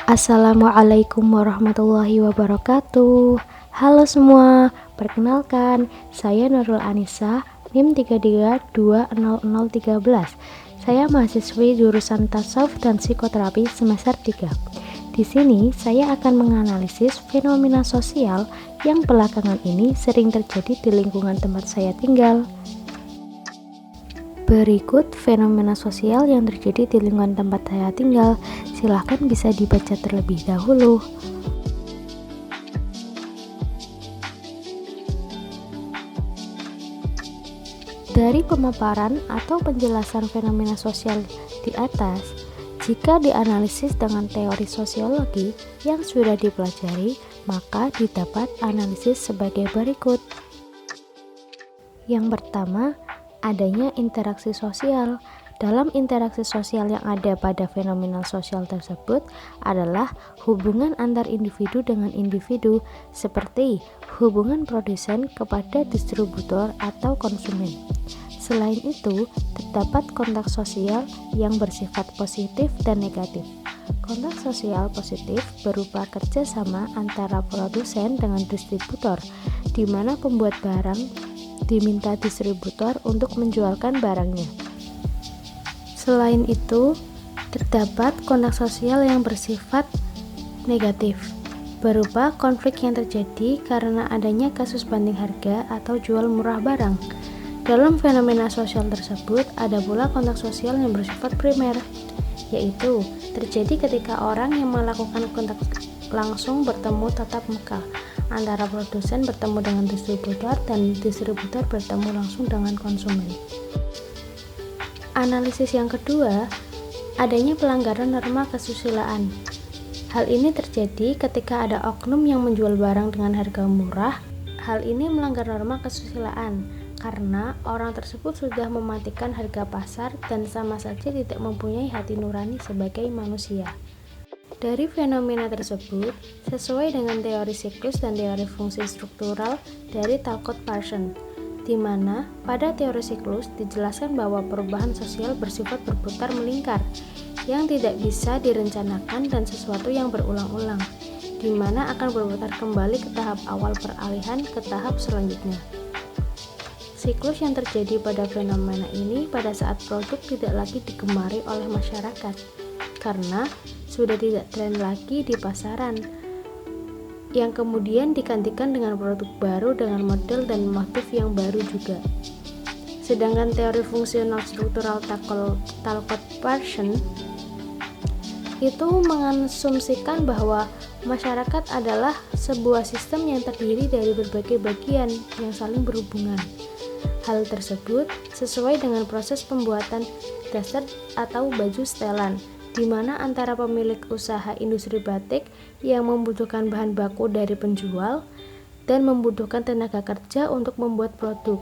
Assalamualaikum warahmatullahi wabarakatuh. Halo semua, perkenalkan saya Nurul Anissa, NIM 33200013. Saya mahasiswi jurusan Tasawuf dan Psikoterapi semester 3. Di sini saya akan menganalisis fenomena sosial yang belakangan ini sering terjadi di lingkungan tempat saya tinggal. Berikut fenomena sosial yang terjadi di lingkungan tempat saya tinggal. Silahkan bisa dibaca terlebih dahulu. Dari pemaparan atau penjelasan fenomena sosial di atas, jika dianalisis dengan teori sosiologi yang sudah dipelajari, maka didapat analisis sebagai berikut. Yang pertama, adanya interaksi sosial. Dalam interaksi sosial yang ada pada fenomena sosial tersebut adalah hubungan antar individu dengan individu, seperti hubungan produsen kepada distributor atau konsumen. Selain itu, terdapat kontak sosial yang bersifat positif dan negatif. Kontak sosial positif berupa kerjasama antara produsen dengan distributor, di mana pembuat barang diminta distributor untuk menjualkan barangnya. Selain itu, terdapat kontak sosial yang bersifat negatif, berupa konflik yang terjadi karena adanya kasus banding harga atau jual murah barang. Dalam fenomena sosial tersebut, ada pula kontak sosial yang bersifat primer, yaitu terjadi ketika orang yang melakukan kontak langsung bertemu tatap muka antara produsen bertemu dengan distributor dan distributor bertemu langsung dengan konsumen. Analisis yang kedua, adanya pelanggaran norma kesusilaan. Hal ini terjadi ketika ada oknum yang menjual barang dengan harga murah. Hal ini melanggar norma kesusilaan karena orang tersebut sudah mematikan harga pasar dan sama saja tidak mempunyai hati nurani sebagai manusia. Dari fenomena tersebut, sesuai dengan teori siklus dan teori fungsi struktural dari Talcott-Parsons, di mana pada teori siklus dijelaskan bahwa perubahan sosial bersifat berputar melingkar, yang tidak bisa direncanakan dan sesuatu yang berulang-ulang, di mana akan berputar kembali ke tahap awal peralihan ke tahap selanjutnya. Siklus yang terjadi pada fenomena ini pada saat produk tidak lagi digemari oleh masyarakat, karena sudah tidak tren lagi di pasaran, yang kemudian digantikan dengan produk baru dengan model dan motif yang baru juga. Sedangkan teori fungsional struktural Talcott-Parsons itu mengasumsikan bahwa masyarakat adalah sebuah sistem yang terdiri dari berbagai bagian yang saling berhubungan. Hal tersebut sesuai dengan proses pembuatan dasar atau baju setelan, di mana antara pemilik usaha industri batik yang membutuhkan bahan baku dari penjual dan membutuhkan tenaga kerja untuk membuat produk,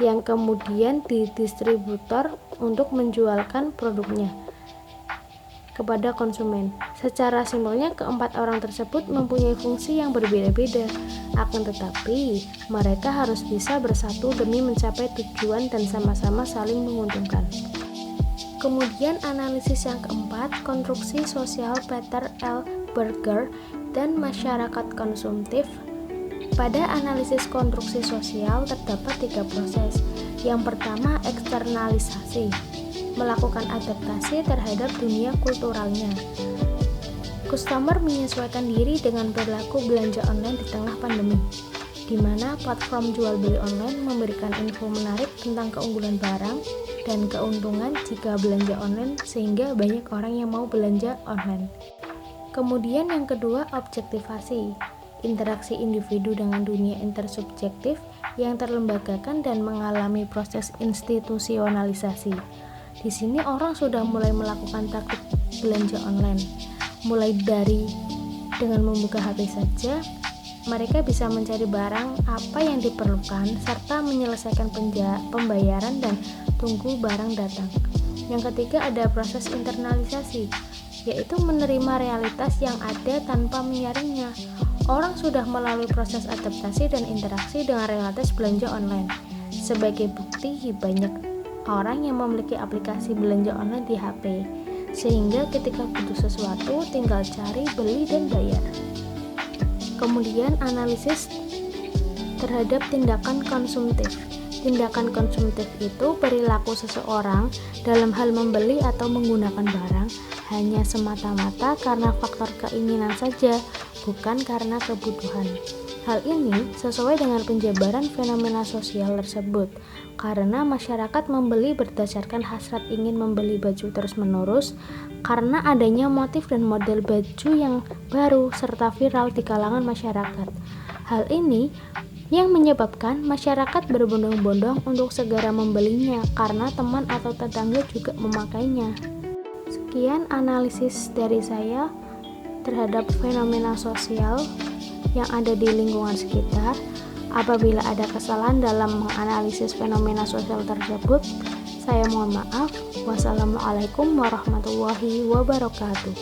yang kemudian didistributor untuk menjualkan produknya kepada konsumen. Secara simpelnya, keempat orang tersebut mempunyai fungsi yang berbeda-beda, akan tetapi mereka harus bisa bersatu demi mencapai tujuan dan sama-sama saling menguntungkan. Kemudian analisis yang keempat, konstruksi sosial Peter L. Berger dan masyarakat konsumtif. Pada analisis konstruksi sosial terdapat 3 proses. Yang pertama, eksternalisasi, melakukan adaptasi terhadap dunia kulturalnya. Customer menyesuaikan diri dengan perilaku belanja online di tengah pandemi, di mana platform jual beli online memberikan info menarik tentang keunggulan barang dan keuntungan jika belanja online, sehingga banyak orang yang mau belanja online. Kemudian yang kedua, objektivasi, interaksi individu dengan dunia intersubjektif yang terlembagakan dan mengalami proses institusionalisasi. Di sini orang sudah mulai melakukan taktik belanja online, mulai dari dengan membuka HP saja, mereka bisa mencari barang apa yang diperlukan serta menyelesaikan pembayaran dan tunggu barang datang. Yang ketiga, ada proses internalisasi, yaitu menerima realitas yang ada tanpa menyaringnya. Orang sudah melalui proses adaptasi dan interaksi dengan realitas belanja online. Sebagai bukti, banyak orang yang memiliki aplikasi belanja online di HP. sehingga ketika butuh sesuatu tinggal cari, beli, dan bayar. Kemudian analisis terhadap tindakan konsumtif. Tindakan konsumtif itu perilaku seseorang dalam hal membeli atau menggunakan barang hanya semata-mata karena faktor keinginan saja, bukan karena kebutuhan. Hal ini sesuai dengan penjabaran fenomena sosial tersebut, karena masyarakat membeli berdasarkan hasrat ingin membeli baju terus-menerus karena adanya motif dan model baju yang baru serta viral di kalangan masyarakat. Hal ini yang menyebabkan masyarakat berbondong-bondong untuk segera membelinya karena teman atau tetangga juga memakainya. Sekian analisis dari saya terhadap fenomena sosial yang ada di lingkungan sekitar. Apabila ada kesalahan dalam menganalisis fenomena sosial tersebut, saya mohon maaf. Wassalamualaikum warahmatullahi wabarakatuh.